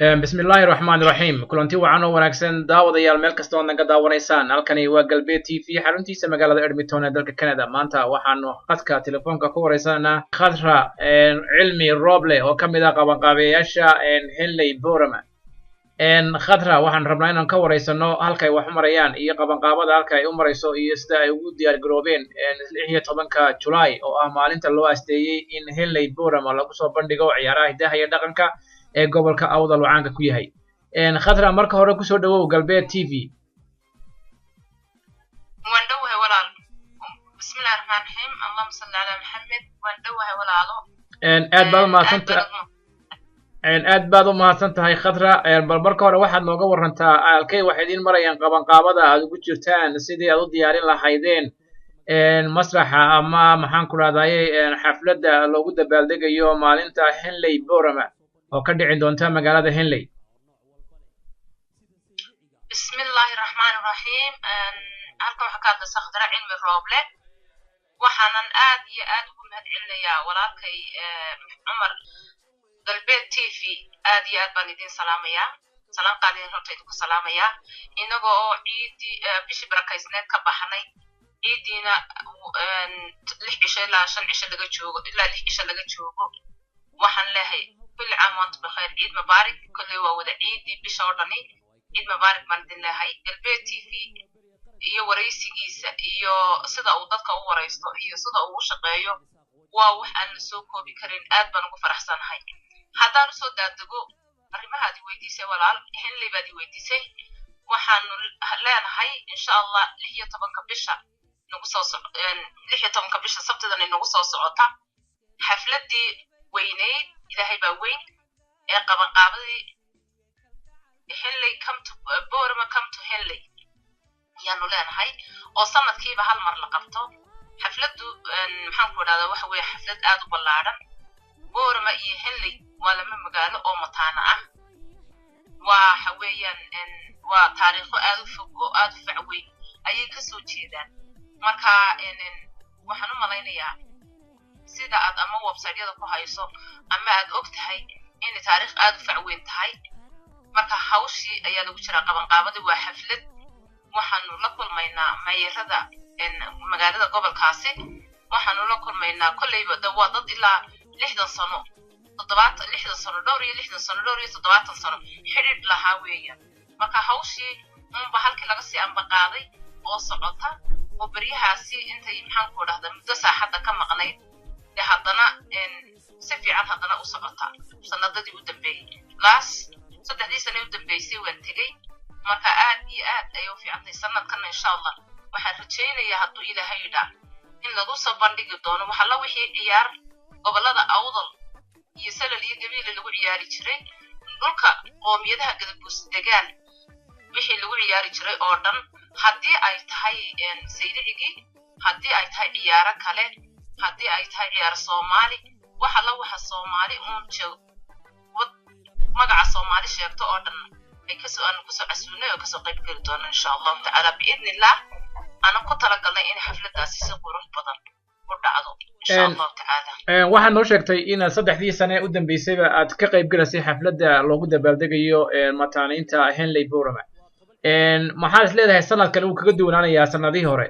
بسم الله الرحمن الرحيم كلنتي وعنا وناكسن daawadayaal meel kasta oo naga daawanaysaan halkani waa galbeed TV xaruntiisa magaalada Edmonton ee dalka Canada maanta waxaanu khadka telefoonka ku wareysanaa Khadra Cilmi Roble oo kamid ah qabanqaabeyaasha Henley Borama Khadra waxaan rabnaa inaan ka wareysano halka ay wax u marayaan iyo qabanqaabada halka ay u marayso iyo sida ay ugu diyaar garoobeen 16ka July oo ah maalinta loo asteeyay in Henley Borama lagu soo bandhigo ciyaaraha hidaha iyo dhaqanka ee gobolka awdal oo caanka ku yahay Khadra marka hore ku soo dhawow galbeed TV وندوه ولاalo بسم الله الرحمن الرحيم اللهم صل على محمد وندوه ولاalo aad baad u mahadsantahay Khadra bal marka hore waxaad nooga warantaa halkay wax idin marayaan qabanqaabada aad ugu jirtaan sidii aad u diyaarin lahaydeen masraxa ama maxaan ku raadayay xafladda loogu dabaaldegayo maalinta Henley Borama oo ka dhicin doonta magaalada Henley بسم الله الرحمن الرحيم halkan waxa ka hadlaysa Khadra Cilmi Roble waxaanan aad iyo aad ugu mahadcelinayaa walaalkay Umar galbeed TV aad iyo aad baan idin salaamayaa salaam qaaliin horta idinku salaamayaa inagoo ciidii bishii barakaysneed ka baxnay ciidiina 6 cisho ilaa 5 cisho laga joogo ilaa 6 cisho laga joogo waxaan leeyahay كل عام وانتم بخير عيد مبارك كل ودا عيد بشوردني عيد مبارك من دين لهي galbeed TV iyo wareysigiisa iyo sida uu dadka u wareysto iyo sida uu u shaqeeyo waa wax aan la soo koobi karin aad baan ugu faraxsanahay haddaan soo daadego arrimahaadi weydiisay walaal Henley baad weydiisay waxaan leenahay insha Allah 16 bisha nagu soo socdo 16 bisha sabtida nagu soo socota xafladii weyneyd ilaahay baa weyn ee qabanqaabadii Henley come to Borama come to Henley yaanu leenahay oo sanadkiiba hal mar la qabto xafladu maxaan ku raadaa waxa weeye xaflad aad u ballaaran Borama iyo Henley waa lama magaalo oo mataana ah waxa weeyaan waa taariikho aad u fog oo aad u facweyn ayay ka soo jeedaan marka waxaan u malaynayaa sida aad ama website-yada ku hayso ama aad ogtahay in taariikh aad u facweyn tahay marka hawshii ayaa lagu jira qabanqaabada waa xaflad waxaanu la kulmaynaa meeyarada magaalada gobolkaasi waxaanu la kulmaynaa kullayba dad ilaa 60 sano 60 sano dhowr iyo 70 sano xiriir lahaa weeyaan marka hawshii unba halkii laga sii ambaqaaday oo socota oo bariyahaasi intay maxaan ku dhahdaa muddo saaxada ka maqnayd haddana si fiican haddana u socota sanadadii u dambeeyay laas 3 sano u dambeysay waan tagay marka aad iyo aad ay u fiicantay sanadkan insha Allah waxaan rajaynayaa hadduu Ilaahay yidhaa in lagu soo bandhigi doono waxa la wixii ciyaar gobolada awdal iyo salal iyo gabiil lagu ciyaari jiray dhulka qoomiyadaha Galbeed degaan wixii lagu ciyaari jiray oo dhan haddii ay tahay sayidigi haddii ay tahay ciyaaro kale haddii ay tahay ciyaar Soomaali waxa la waxa Soomaali magaca Soomaali sheegto oo dhan ay ka soo casuunay oo ka soo qayb gali doona insha Allah ta'ala biidnillah ana ku talagalnay in xafladaasi si qurux badan u dhacdo insha Allah ta'ala waxaan noo sheegtay in 3 sano u dambeysayba aad ka qayb galasay xafladda loogu dabaaldegayo mataaniinta Henley Borama maxaad leedahay sanadkan uu kaga duwanaanayaa sanadihii hore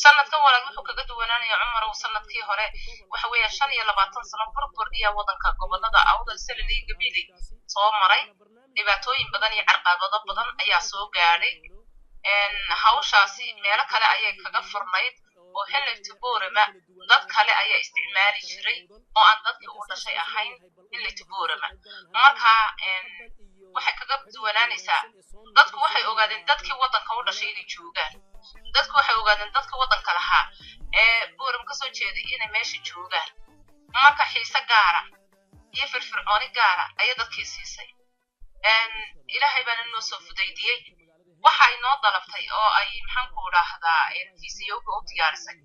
sanadkan walaal wuxuu kaga duwanaanayaa Umar oo sanadkii hore waxa weeye 25 sano burbur iyo wadanka gobolada awdal salal iyo gabiil soo maray dhibaatooyin badan iyo carqalado badan ayaa soo gaaray hawshaasi meelo kale ayay kaga furnayd oo Henley Borama dad kale ayaa isticmaali jiray oo aan dadkii u dhashay ahayn Henley Borama marka waxay kaga duwanaanaysaa dadku waxay ogaadeen dadkii wadanka u dhashay inay joogaan dadku waxay ogaadeen dadka wadanka lahaa ee Borama ka soo jeeday inay meesha joogaan marka xiisa gaara iyo firfircooni gaara ayaa dadkii siisay ilaahay baan noo soo fudaydiyay waxa ay noo dalabtay oo ay maxaan ku raahdaa fiisiyowga u diyaarisay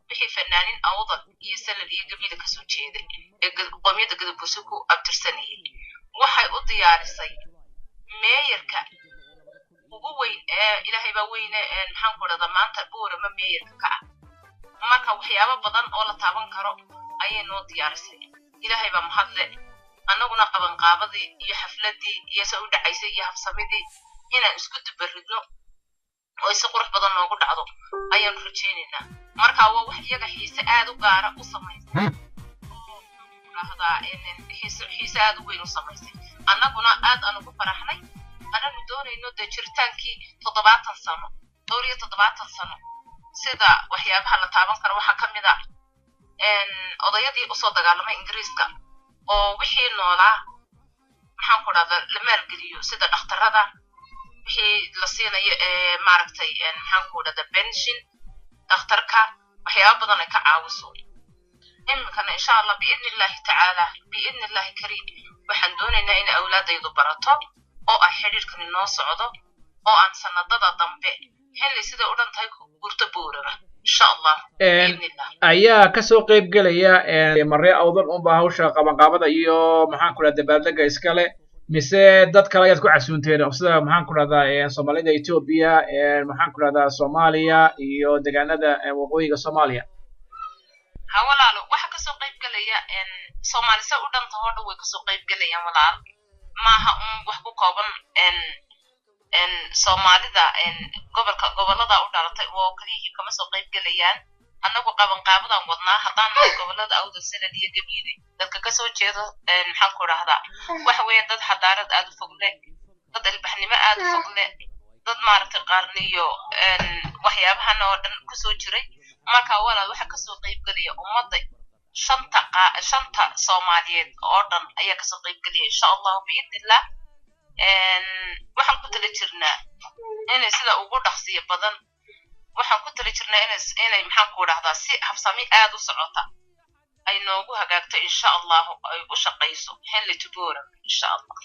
wixii fanaanin awdal iyo salal iyo gabiil ka soo jeeday ee qoomiyada Galbeed ku abtirsanayay waxay u diyaarisay meeyarka ugu weyn ee ilaahay baa weyn maxaan ku raahdaa maanta Borama meeyarka ka marka waxyaabo badan oo la taaban karo ayay noo diyaarisay ilaahay baa mahad leh annaguna qabanqaabadii iyo xafladii iyo se u dhacaysay iyo habsamidii inaan isku dubaridno oo si qurux badan noogu dhacdo ayaanu rajaynaynaa marka waa wax iyaga xiise aad u gaara u samaysay xiise aad u weyn u samaysay annaguna aad aan ugu faraxnay ananu doonayno dee jiritaankii 70 sano dhowr iyo 70 sano sida waxyaabaha la taaban karo waxaa ka mid ah odayadii usoo dagaalamay ingiriiska oo wixii noolaa maxaan ku dhahdaa la maalgeliyo sida dhakhtarada wixii la siinayo maaragtay maxaan ku dhahdaa pension dhakhtarka waxyaaba badan ay ka caawiso iminkana insha allah biidnillahi tacaala biidnillahi kariim waxaan doonaynaa in awlaadaydu barato oo ay xidhiirkani noo socdo oo aan sanadada dambe xilli sida u dhan tahay gurta booraba insha allah biidnillah ayaa kasoo qayb gelaya marre awdan unba hawsha qabanqaabada iyo maxaan ku dhahdaa dabaaldega iskale mise dad kale ayaad ku casuunteen sida maxaan ku dhahdaa soomaalida Ethiopia maxaan ku dhahdaa Soomaaliya iyo deegaanada waqooyiga Soomaaliya ha walaalo waxa kasoo qayb gelaya Soomaalida u dhan tahay way kasoo qayb gelayaan walaal maaha wax ku kooban Soomaalida gobolada u dhalatay oo kaliya kama soo qayb gelayaan annagu qabanqaabadan wadnaa haddaan gobolada awda sanad iyo gabiile dadka ka soo jeedo maxaan ku dhahdaa waxa weeye dad xadaarad aad u fog leh dad ilbaxnimo aad u fog leh dad maaragtay qaarniyo waxyaabahan oo dhan ku soo jiray marka walaal waxa kasoo qayb gelaya ummadda shanta Soomaaliyeed oo dhan ayaa kasoo qayb gelaya insha allah biidnillah waxaan ku tala jirnaa inay sida ugu dhaqsiyo badan waxaan ku tala jirnaa inay maxaan ku dhahdaa si habsami aad u socota ay noogu hagaagto insha allah ay u shaqayso xilli tuboora insha allah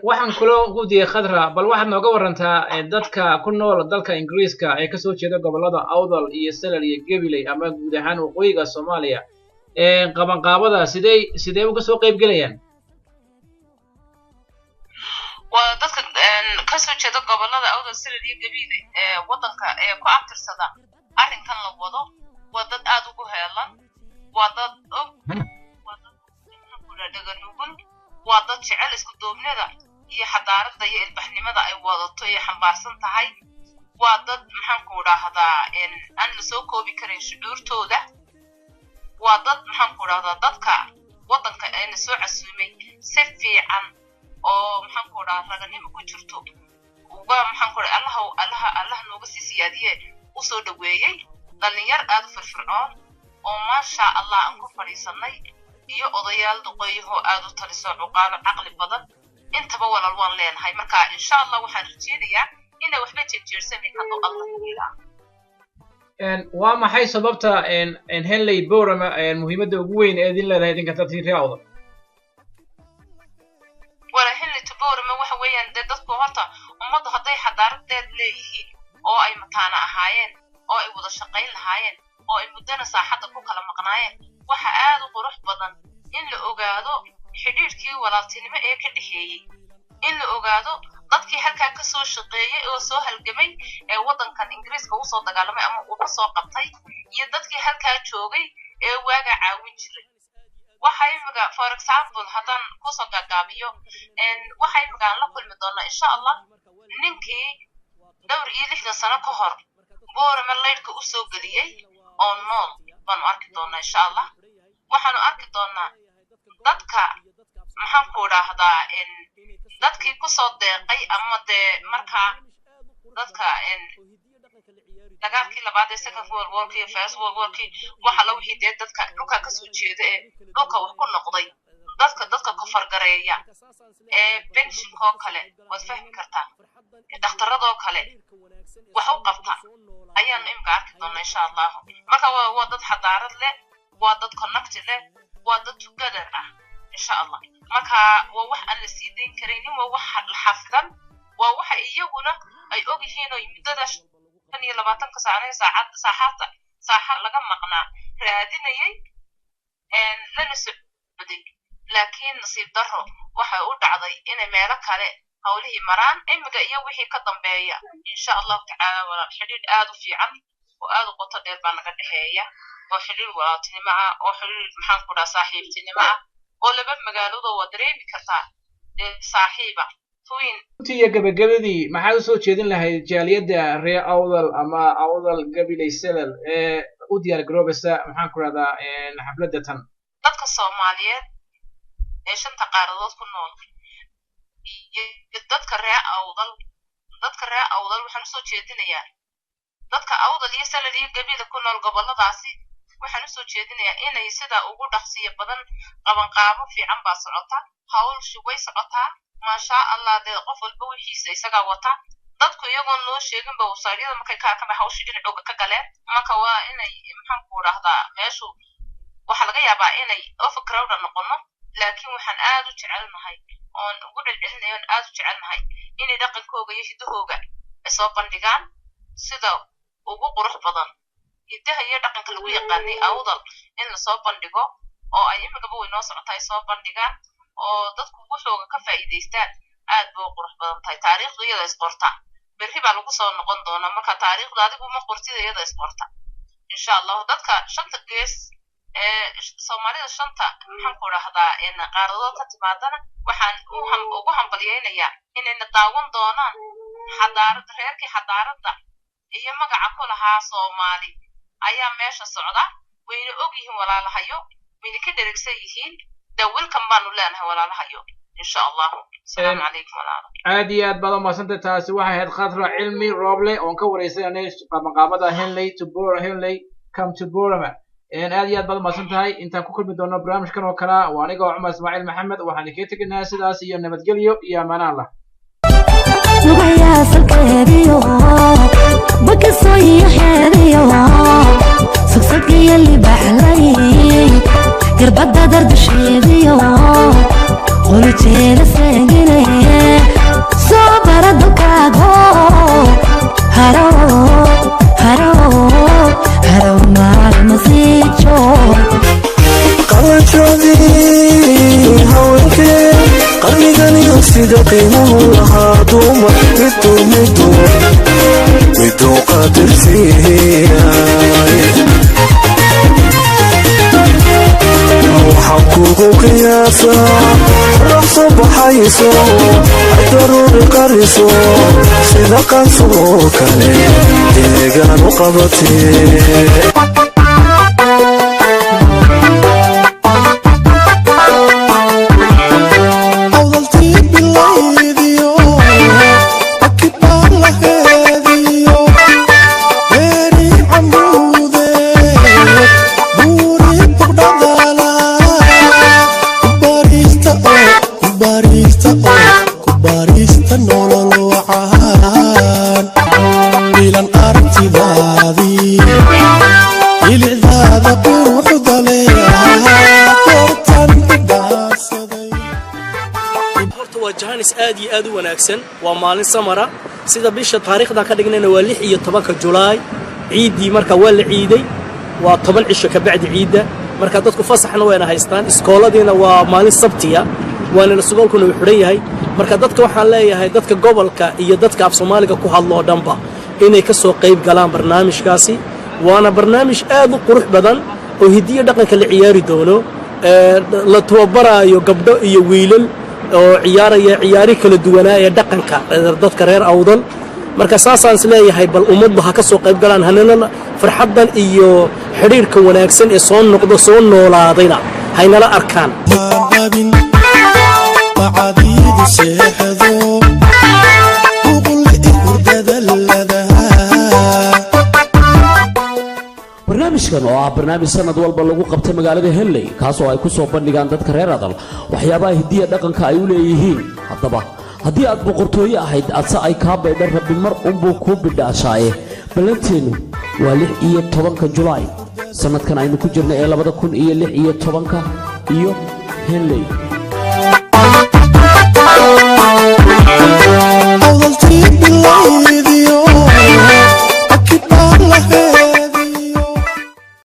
waxaan kula gudiyay Khadra bal waxaad nooga warantaa dadka ku nool dalka Ingiriiska ee ka soo jeeda gobolada Awdal iyo Salal iyo Gabiley ama guud ahaan waqooyiga Soomaaliya qabanqaabada sidee uga soo qayb galayaan waa dadka ka soo jeeda gobolada Awdal Salal iyo Gabiley wadanka ku abtirsada arrinkan la wado waa dad aad ugu heelan waa dad waa dad kula dhaganugul waa dad jecel isku duubnida iyo xadaarada iyo ilbaxnimada ay wadato iyo xambaarsan tahay waa dad maxaan ku dhahdaa aan la soo koobi karin shucuurtooda waa dad maxaan ku dhahdaa dadka wadanka ayna soo casuumay si fiican oo maxaan ku dhahdaa raganimo ku jirto waa maxaan ku dhahdaa allah nooga sii siyaadiye u soo dhaweeyay dhalinyar aad u firfircoon oo maasha allah aan ku fadhiisanay iyo odayaal duqeyho aad u taliso cuqaalo caqli badan intaba walaal waan leenahay marka insha allah waxaan rajeynayaa inay waxba jeerjeersamin hadduu allah yiraahdo waa maxay sababta Henley Boorama muhiimadda ugu weyn ee idin leedahay idinka dadkii Awdal wala Henley Boorama waxa weeyaan dadku horta ummaddu hadday xadaaradeed leeyihiin oo ay mataana ahaayeen oo ay wada shaqayn lahaayeen oo ay muddana saaxadda ku kala maqnaayeen waxa aad u qurux badan in la ogaado xidhiidhkii walaaltinimo ee ka dhaxeeyay in la ogaado dadkii halkaa ka soo shaqeeyay oo soo halgamay ee wadankan Ingiriiska u soo dagaalamay ama uu ka soo qabtay iyo dadkii halkaa joogay ee waaga caawin jiray waxa imiga for example haddaan ku soo gaagaabiyo waxa imiga la kulmi doonaa insha allah ninkii dhowr iyo 60 sano ka hor Boorama leydka u soo geliyay oo nool baanu arki doonaa insha allah waxaanu arki doonaa dadka maxaan ku dhahdaa dadkii ku soo deeqay ama dee markaa dadka dagaalkii labaad ee second world war iyo first world war waxa la wixii dee dadka dhulka ka soo jeeda ee dhulka wax ku noqday dadka ku fargareeya pension kale waad fahmi kartaa dhakhtaradoo kale wax u qabta ayaan imka arki doonaa insha allah marka waa dad xadaarad leh waa dad connected leh waa dad together ah insha allah marka waa wax aan la siideyn karin waa wax la xafidan waa waxa iyaguna ay og yihiin oo muddada 25 saaxad laga maqnaa raadinayay lana socday laakiin nasiib darro waxa u dhacday inay meelo kale hawlihii maraan imiga iyo wixii ka dambeeya insha allah tacaala wala xidhiidh aad u fiican oo aad u qoto dheer baa naga dhaxeeya oo xidhiidh walaaltinimo ah oo xidhiidh maxaan ku dhahaa saaxiibtinimo ah laba magaalada oo dareemi kartaa saaxiiba twin tiya gabagabadii maxaa soo jeedin lahayd jaaliyada reer awdal ama awdal gabiley selal u diyaar garoobeysa maxaan ku radaa xafladda tan dadka Soomaaliyeed ee shanta qaaradood ku nool iyo dadka reer awdal waxaan soo jeedinayaa dadka awdal iyo selal iyo gabiley ku nool goboladaasi waxaan soo jeedinayaa inay sida ugu dhaqsiyo badan qabanqaabo fiican baa socota hawshu way socotaa ma sha Allah de qof walba wixiisa isaga wata dadku iyagoo noo sheegin ba wasaariyada markay ka hawshu dhinaca ka galeen marka waa inay maxaan ku raahdaa meeshu waxa laga yaabaa inay overcrowd noqono laakiin waxaan aad u jecelnahay oon ugu dhilcilinayo aad u jecelnahay inay dhaqankooga iyo hidahooga soo bandhigaan sida ugu qurux badan hidaha iyo dhaqanka lagu yaqaanay awdal in la soo bandhigo oo ay imagaba way noo socotay soo bandhigaan oo dadku wuxuu ka faa'iideystaan aad buu qurux badan tahay taariikhdu iyada isqorta berri baa lagu soo noqon doona marka taariikhdu adigu ma qortida iyada isqorta insha Allah dadka shanta gees Soomaalida shanta maxaan ku raahdaa in qaaradood ka timaadana waxaan ugu hambalyeynaya inay daawan doonaan reerkii xadaarada iyo magaca ku lahaa Soomaali ayaa meesha socda wayna og yihiin walaalahayo wayna ka dheregsan yihiin welcome baanu leenahay walaalahayo insha Allah salaam alaykum walaalaha aad iyo aad baad u maasantay taasi waxay ahayd Khadra Cilmi Rooble oo ka wareysanay qabanqaabada Henley come to Borama aad iyo aad baad u maasantahay intaan ku kulmi doono barnaamijkan oo kala waa aniga Cumar Ismaaciil Maxamed waxaan idin tegaynaa sidaas iyo nabadgelyo iyo amaan Allah قربت درد شيديو قلتي لسنجني صبر دكاغو هرو مع المسيجو قلتي هاوكي قلبي يفسد قيمه لها دوما مدو قادر فيها وحقوق قياسا رحصة بحيسو ضروري قريسو صدقا سوكالي ديغان وقبتي aad u wanaagsan waa maalin samara sida bisha taariikhda ka dhignayna waa 6 iyo 10 Juulaay ciidii marka waa la ciiday waa 10 cisho ka bacdi ciida marka dadku fasaxna wayna haystaan iskooladiina waa maalin sabtiya waana suuqulkuna uu xiran yahay marka dadka waxaan leeyahay dadka gobolka iyo dadka af Soomaaliga ku hadlo dhanba inay ka soo qayb galaan barnaamijkaasi waana barnaamij aad u qurux badan oo hidiyo dhaqanka la ciyaari doono la tababarayo gabdho iyo wiilal oo ciyaari kala duwanaa ee dhaqanka dadka reer awdal marka saasaan isleeyahay bal ummadba ha ka soo qayb galaan hanana farxadan iyo xiriirka wanaagsan ee soo noqdo soo noolaadayna haynala arkaan barnaamijkan oo ah barnaamij sanad walba lagu qabtay magaalada Henley kaas oo ay ku soo bandhigaan dadka reer adal waxyaabaha hidiya dhaqanka ay u leeyihiin hadaba haddii aad boqortooyo ahayd adsa ay ka baydhar rabbi mar unbuu ku bidhaashaaye balanteenu waa 6 iyo 10 Juulaay sanadkan aynu ku jirnay ee 2016 iyo Henley